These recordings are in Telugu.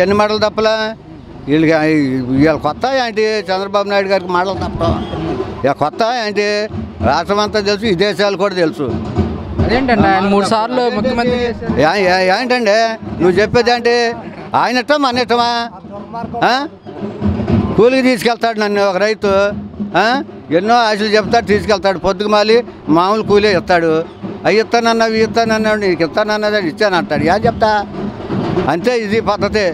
ఎన్ని మాటలు తప్పలా వీళ్ళ కొత్త ఏంటి చంద్రబాబు నాయుడు గారికి మాటలు తప్ప ఇక కొత్త ఏంటి రాష్ట్రం అంతా తెలుసు ఈ దేశాలు కూడా తెలుసు. అదేంటండి ఆయన 3 సార్లు ముఖ్యమంత్రి ఏంటండి నువ్వు చెప్పేది ఏంటి? ఆయన ఇష్టం మన ఇష్టమా? కూలికి తీసుకెళ్తాడు నన్ను ఒక రైతు, ఎన్నో ఆశలు చెప్తాడు, తీసుకెళ్తాడు. పొద్దుకు మాలి మామూలు కూలీ ఇస్తాడు. అవి ఇస్తానన్నావు ఇస్తానన్నాడు, నీకు ఇస్తానన్నది ఇచ్చానంటాడు. ఏం చెప్తా? అంతే, ఇది పద్ధతి.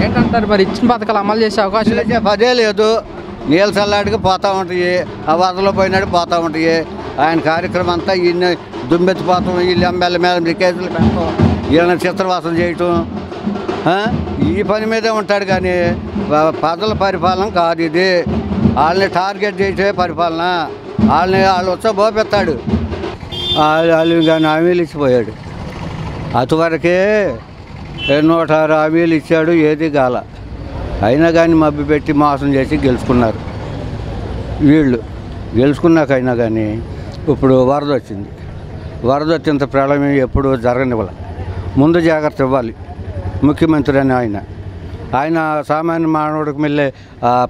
ఏంటంటారు మరి ఇచ్చిన పథకాలు అమలు చేసే అవకాశం పదే లేదు. నీళ్ళ చల్లాడికి పోతూ ఉంటాయి, ఆ వరదలో పోయినాడు పోతూ ఉంటాయి. ఆయన కార్యక్రమం అంతా ఈయన దుమ్మెత్తిపోతాం, వీళ్ళు ఎమ్మెల్యే మీద కేసులు పెట్టడం, వీళ్ళని చిత్రవాసం చేయటం, ఈ పని మీదే ఉంటాడు. కానీ ప్రజల పరిపాలన కాదు ఇది. వాళ్ళని టార్గెట్ చేసే పరిపాలన. వాళ్ళు వచ్చా బోపెత్తాడు. వాళ్ళు కానీ హామీలు ఇచ్చిపోయాడు. అంతవరకే 106 హామీలు ఇచ్చాడు, ఏది గాల. అయినా కానీ మబ్బి పెట్టి మోసం చేసి గెలుచుకున్నారు. వీళ్ళు గెలుచుకున్నాకైనా కానీ ఇప్పుడు వరద వచ్చింది. వరద వచ్చినంత ప్రళయం ఎప్పుడు జరగనివ్వాలి. ముందు జాగ్రత్త ఇవ్వాలి ముఖ్యమంత్రి అని ఆయన సామాన్య మానవుడికి మళ్ళీ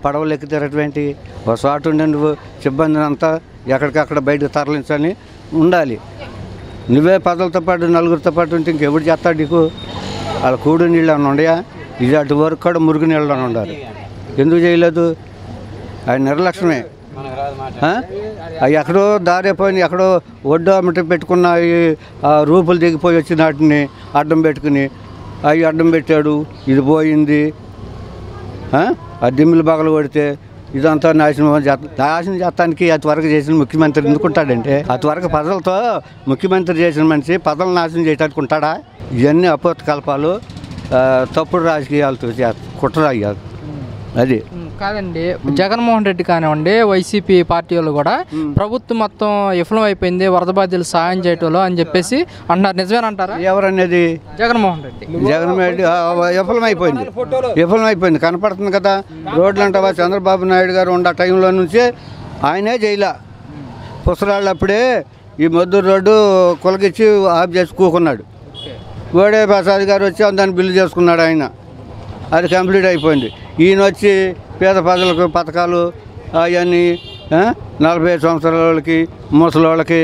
పడవలు ఎక్కి తిరగటువంటి ఒక చోటు ఉండి నువ్వు సిబ్బందిని అంతా ఎక్కడికక్కడ బయటకు తరలించని ఉండాలి. నువ్వే పదలతో పాటు నలుగురితో పాటు ఉంటే ఇంకెప్పుడు చేస్తాడు నీకు? వాళ్ళ కూడు నీళ్ళు అని ఉండయా? ఇది అటు వరకు కూడా మురుగు నీళ్ళు అని ఉండాలి. ఎందుకు చేయలేదు? ఆయన నిర్లక్ష్యమే. అవి ఎక్కడో దారిపోయిన ఎక్కడో ఒడ్డు అమ్మటి పెట్టుకున్న రూపులు దిగిపోయి వచ్చిన వాటిని అడ్డం పెట్టుకుని అవి అడ్డం పెట్టాడు. ఇది పోయింది. ఆ దిమ్మిలు బగలు కొడితే ఇదంతా నాశనం చేస్తానికి అతివరకు చేసిన ముఖ్యమంత్రి ఎందుకుంటాడంటే, అతివరకు ప్రజలతో ముఖ్యమంత్రి చేసిన మనిషి ప్రజలు నాశనం చేయటానికి ఉంటాడా? ఇవన్నీ అపోత కల్పాలు, తప్పుడు రాజకీయాలతో కుట్ర అయ్యారు. అది కాదండి. జగన్మోహన్ రెడ్డి కానివ్వండి, వైసీపీ పార్టీ వాళ్ళు కూడా ప్రభుత్వం మొత్తం విఫలం అయిపోయింది వరద బాధ్యులు సాయం చేయటంలో అని చెప్పేసి అంటున్నారు. నిజమేనంటారా? ఎవరనేది? జగన్మోహన్ రెడ్డి. విఫలమైపోయింది కనపడుతుంది కదా. రోడ్లు అంటావా? చంద్రబాబు నాయుడు గారు ఉన్న టైంలో నుంచే ఆయనే జైలా. పుసరాళ్ళు అప్పుడే ఈ మద్దూరు రోడ్డు కొలగిచ్చి ఆఫ్ చేసి కూకున్నాడు. గోడే ప్రసాద్ గారు వచ్చి దాన్ని బిల్లు చేసుకున్నాడు. ఆయన అది కంప్లీట్ అయిపోయింది. ఈయన వచ్చి పేద ప్రజలకు పథకాలు అవన్నీ 45 సంవత్సరాల వాళ్ళకి, ముసలోళ్ళకి,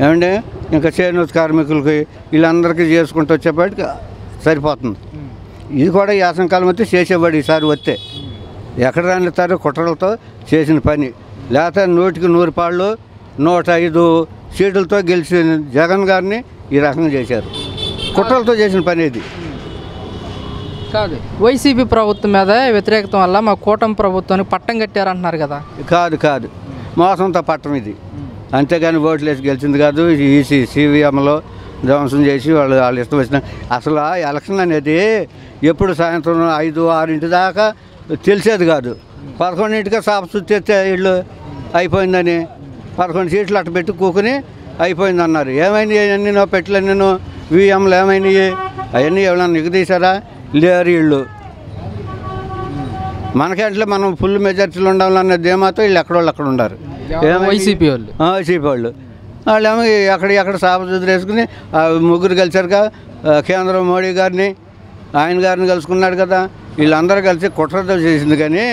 ఏమండి ఇంకా చేనేత కార్మికులకి, వీళ్ళందరికీ చేసుకుంటూ వచ్చేపాటికి సరిపోతుంది. ఇది కూడా యాసంకాలం వస్తే చేసేవాడు. ఈసారి వస్తే ఎక్కడ రానిస్తారు? కుట్రలతో చేసిన పని. లేకపోతే 100కి 100 పాళ్ళు 105 సీట్లతో గెలిచిన జగన్ గారిని ఈ రకంగా చేశారు. కుట్రలతో చేసిన పని ఇది కాదు. వైసీపీ ప్రభుత్వం మీద వ్యతిరేకత వల్ల మా కూటమి ప్రభుత్వానికి పట్టం కట్టారంటున్నారు కదా. కాదు మోసంతో పట్టం ఇది. అంతేగాని ఓట్లు వేసి గెలిచింది కాదు. ఈసీ సివిఎంలో ధ్వంసం చేసి వాళ్ళు ఇష్టం వచ్చిన. అసలు ఎలక్షన్ అనేది ఎప్పుడు సాయంత్రం 5-6 దాకా తెలిసేది కాదు. 11ంటికే సాప చుట్టేస్తే వీళ్ళు అయిపోయిందని 11 సీట్లు అట్ట పెట్టి కూకుని అయిపోయింది అన్నారు. ఏమైంది? అన్నీ పెట్టలేను విఎంలు ఏమైనాయి? అవన్నీ ఎవరైనా నిగదీశారా? లేరు. వీళ్ళు మనకంటే మనం ఫుల్ మెజార్టీలు ఉండాలన్న ధీమాతో వీళ్ళు ఎక్కడోళ్ళు అక్కడ ఉండారు. వైసీపీ వాళ్ళు వాళ్ళేమో ఎక్కడ సాప వేసుకుని ముగ్గురు కలిసారుగా. కేంద్రం మోడీ గారిని ఆయన గారిని కలుసుకున్నాడు కదా. వీళ్ళందరూ కలిసి కుట్రతో చేసింది. కానీ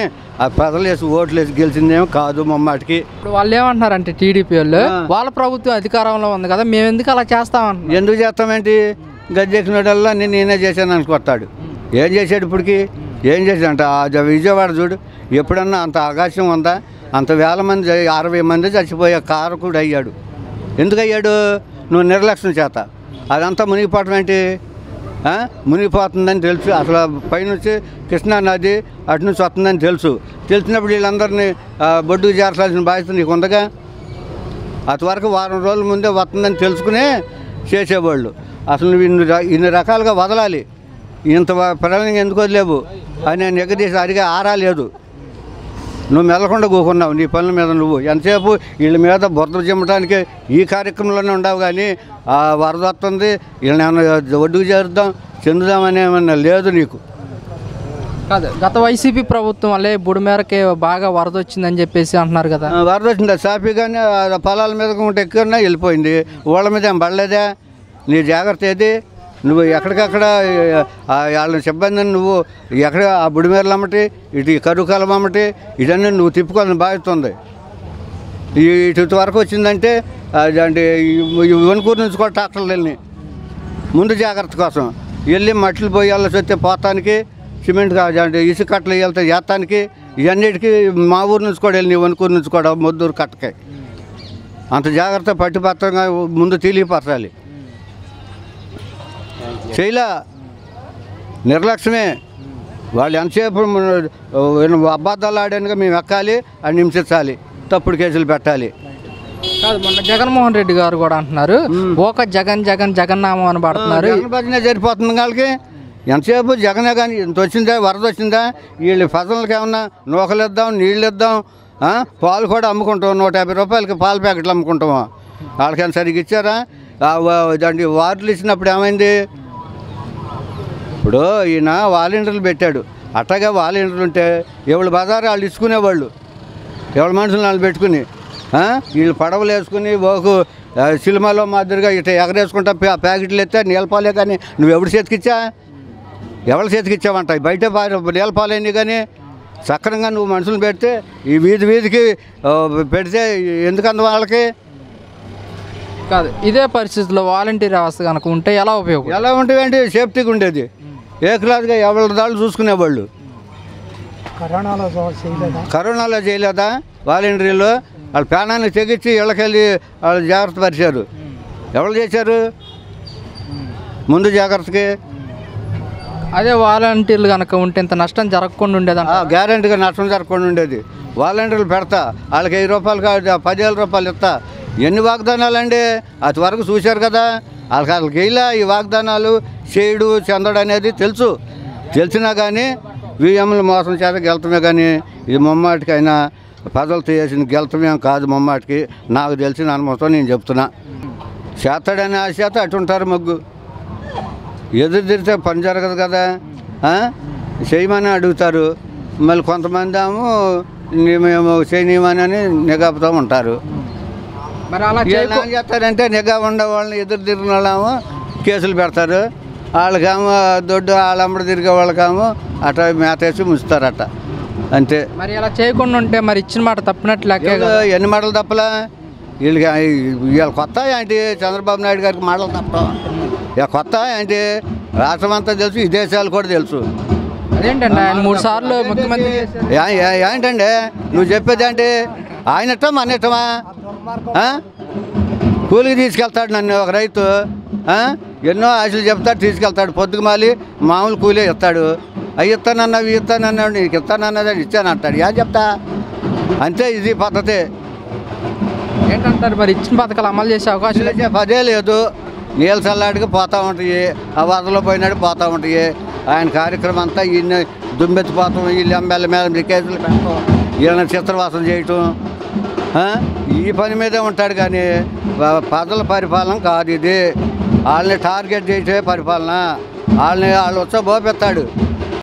ఆ ప్రజలు వేసి ఓట్లు వేసి గెలిచిందేమో కాదు ముమ్మాటికి. ఇప్పుడు వాళ్ళు ఏమంటున్నారంటే టీడీపీ వాళ్ళు, వాళ్ళ ప్రభుత్వం అధికారంలో ఉంది కదా, మేము ఎందుకు అలా చేస్తామంటున్నాం. ఎందుకు చేస్తామేంటి? గద్దెక్కినోడల్లా నేనే చేశాను అనుకొస్తాడు. ఏం చేశాడు ఇప్పటికి? ఏం చేశాడంట? విజయవాడ చూడు, ఎప్పుడన్నా అంత ఆకాశం ఉందా? అంత వేల మంది 60 మంది చచ్చిపోయే కారకుడు అయ్యాడు. ఎందుకు అయ్యాడు? నువ్వు నిర్లక్ష్యం చేత. అదంతా మునిగిపోవటం ఏంటి? మునిగిపోతుందని తెలుసు. అసలు పైనుంచి కృష్ణా నది అటు నుంచి వస్తుందని తెలిసినప్పుడు వీళ్ళందరినీ బొడ్డుకు చేర్చాల్సిన బాధ్యత నీకు ఉందగా. అంతవరకు వారం రోజుల ముందే వస్తుందని తెలుసుకునే చేసేవాళ్ళు. అసలు నువ్వు ఇన్ని రకాలుగా వదలాలి. ఇంత ప్రళయం ఎందుకు వదిలేవు అని నేను ఎగదీసి అడిగే ఆరాలేదు. నువ్వు మెల్లకుండా కూకున్నావు నీ పనుల మీద. నువ్వు ఎంతసేపు వీళ్ళ మీద బురద చిమ్మటానికి ఈ కార్యక్రమంలోనే ఉండవు. కానీ వరద వస్తుంది, వీళ్ళని ఏమన్నా ఒడ్డుకు చేరుద్దాం చెందుదామని ఏమన్నా లేదు నీకు. కాదు, గత వైసీపీ ప్రభుత్వం వల్లే బుడిమేరకే బాగా వరద వచ్చిందని చెప్పేసి అంటున్నారు కదా. వరద వచ్చింది సాఫీగానే పొలాల మీద ఉంటే ఎక్కువన్నా వెళ్ళిపోయింది. వాళ్ళ మీద ఏం పడలేదా? నీ జాగ్రత్త ఏది? నువ్వు ఎక్కడికక్కడ వాళ్ళ సిబ్బందిని నువ్వు ఎక్కడ ఆ బుడిమేరలు అమ్మటి ఇటు కరుకాలం అమ్మటి ఇదన్నీ నువ్వు తిప్పుకోవాలని బాధ్యత ఉంది. ఇటు వరకు వచ్చిందంటే అంటే వణుకూరు నుంచి కూడా ట్రాక్టర్లు వెళ్ళి ముందు జాగ్రత్త కోసం వెళ్ళి మట్లు పోయి వెళ్ళసి వస్తే పోతానికి సిమెంట్ అంటే ఇసుక కట్టలు వెళ్తే చేస్తానికి ఇవన్నిటికీ మా ఊరు నుంచి కూడా వెళ్ళి వణుకూరు నుంచి కూడా మొద్దూరు కట్టకాయ అంత జాగ్రత్త పట్టుపత్రంగా ముందు తెలియపరచాలి. చేయలే నిర్లక్ష్యమే. వాళ్ళు ఎంతసేపు అబద్ధాలు ఆడానుగా మేము ఎక్కాలి అని హింసించాలి, తప్పుడు కేసులు పెట్టాలి. కాదు, మొన్న జగన్మోహన్ రెడ్డి గారు కూడా అంటున్నారు ఒక జగన్ జగన్ జగన్నామం అని పడుతున్నారు. భజనే సరిపోతుంది వాళ్ళకి. ఎంతసేపు జగనే కానీ ఇంత వచ్చిందా, వరద వచ్చిందా, వీళ్ళు ఫసలకి ఏమన్నా నూకలు ఇద్దాం, నీళ్ళు ఇద్దాం, పాలు కూడా అమ్ముకుంటాం, 150 రూపాయలకి పాల ప్యాకెట్లు అమ్ముకుంటాము. వాళ్ళకైనా సరిగ్గా ఇచ్చారా? దాంట్లో వార్డులు ఇచ్చినప్పుడు ఏమైంది? ఇప్పుడు ఈయన వాలంటీర్లు పెట్టాడు. అట్టగా వాలంటీర్లు ఉంటే ఎవరు బజారు వాళ్ళు ఇచ్చుకునేవాళ్ళు, ఎవరి మనుషులు వాళ్ళు పెట్టుకుని వీళ్ళు పడవలు వేసుకుని ఒక సినిమాలో మాదిరిగా ఇట్లా ఎగరేసుకుంటా ప్యాకెట్లు ఎత్తే నీళ్ళపాలే. కానీ నువ్వు ఎవరి చేతికిచ్చా, ఎవరి చేతికిచ్చావంట? బయట నీళ్ళపాలైంది కానీ సక్రంగా నువ్వు మనుషులు పెడితే ఈ వీధికి పెడితే ఎందుకంత వాళ్ళకి? కాదు, ఇదే పరిస్థితుల్లో వాలంటీర్ వ్యవస్థ కనుక ఉంటే ఎలా ఉపయోగం? ఎలా ఉంటాయంటే సేఫ్టీగా ఉండేది. ఏ క్లాస్గా ఎవరి దాళ్ళు చూసుకునేవాళ్ళు. కరోనాలో చేయలేదా వాలంటీర్లు? వాళ్ళ ప్రాణాన్ని తెగించి ఇళ్ళకెళ్ళి వాళ్ళు జాగ్రత్త పరిచారు. ఎవరు చేశారు ముందు జాగ్రత్తకి? అదే వాలంటీర్లు కనుక ఉంటే ఇంత నష్టం జరగకుండా ఉండేది. గ్యారెంటీగా నష్టం జరగకుండా ఉండేది. వాలంటీర్లు పెడతా, వాళ్ళకి 10 రూపాయలు కాదు 10,000 రూపాయలు ఇస్తా. ఎన్ని వాగ్దానాలు అండి? అది వరకు చూశారు కదా. వాళ్ళకి ఇలా ఈ వాగ్దానాలు చేయడు చెందడు అనేది తెలిసినా కానీ వీఎంలు మోసం చేత గెలుతమే. కానీ ఇది ముమ్మాటికైనా ప్రజలతో చేసిన గెలుతమేం కాదు. ముమ్మాటికి నాకు తెలిసిన అనుమతితో నేను చెప్తున్నా. చేస్తాడని ఆశ చేత అటుంటారు మొగ్గు. ఎదురు తిరిగితే పని జరగదు కదా. చేయమని అడుగుతారు. మళ్ళీ కొంతమంది ఏమో మేము చేయనియమని నిఘాపుతూ ఉంటారు. మరి అలా ఏం చేస్తారంటే నిఘా ఉండే వాళ్ళని ఎదురు తిరిగిన వాళ్ళేమో కేసులు పెడతారు. వాళ్ళకేమో దొడ్డు వాళ్ళమ్మడి తిరిగే వాళ్ళకేమో అట్లా మేతేసి ముంచుతారట, అంతే. మరి అలా చేయకుండా ఉంటే మరి ఇచ్చిన మాట తప్పినట్లు ఎన్ని మాటలు తప్పలా? వీళ్ళ కొత్త ఏంటి? చంద్రబాబు నాయుడు గారికి మాటలు తప్పడం ఇక కొత్త ఏంటి? రాష్ట్రం అంతా తెలుసు, ఈ దేశాలు కూడా తెలుసు. అదేంటండి ఆయన 3 సార్లు ముఖ్యమంత్రి ఏంటండి నువ్వు చెప్పేది ఏంటి? ఆయనట్టా మనట్టమా? కూలికి తీసుకెళ్తాడు నన్ను ఒక రైతు. ఎన్నో ఆశలు చెప్తాడు, తీసుకెళ్తాడు. పొద్దుకు మాలి మామూలు కూలీ ఇస్తాడు. అవి ఇస్తానన్నావు, ఇవి ఇస్తానన్నాడు, నీకు ఇస్తానన్నది ఇచ్చానంటాడు. ఏం చెప్తా? అంతే, ఇది పద్ధతి. ఏంటంటారు మరి ఇచ్చిన పథకాలు అమలు చేసే అవకాశం పదే లేదు. నీళ్ళ చల్లాడికి పోతూ ఉంటాయి, ఆ వరదలో పోయినాడు పోతూ ఉంటాయి. ఆయన కార్యక్రమం అంతా ఈయన దుమ్మెత్తిపోతాం, వీళ్ళు ఎమ్మెల్యే మీద కేసులు పెట్టడం, వీళ్ళని చిత్రవాసం చేయటం, ఈ పని మీదే ఉంటాడు. కానీ ప్రజల పరిపాలన కాదు ఇది. వాళ్ళని టార్గెట్ చేసే పరిపాలన. వాళ్ళు వచ్చా బోపెత్తాడు.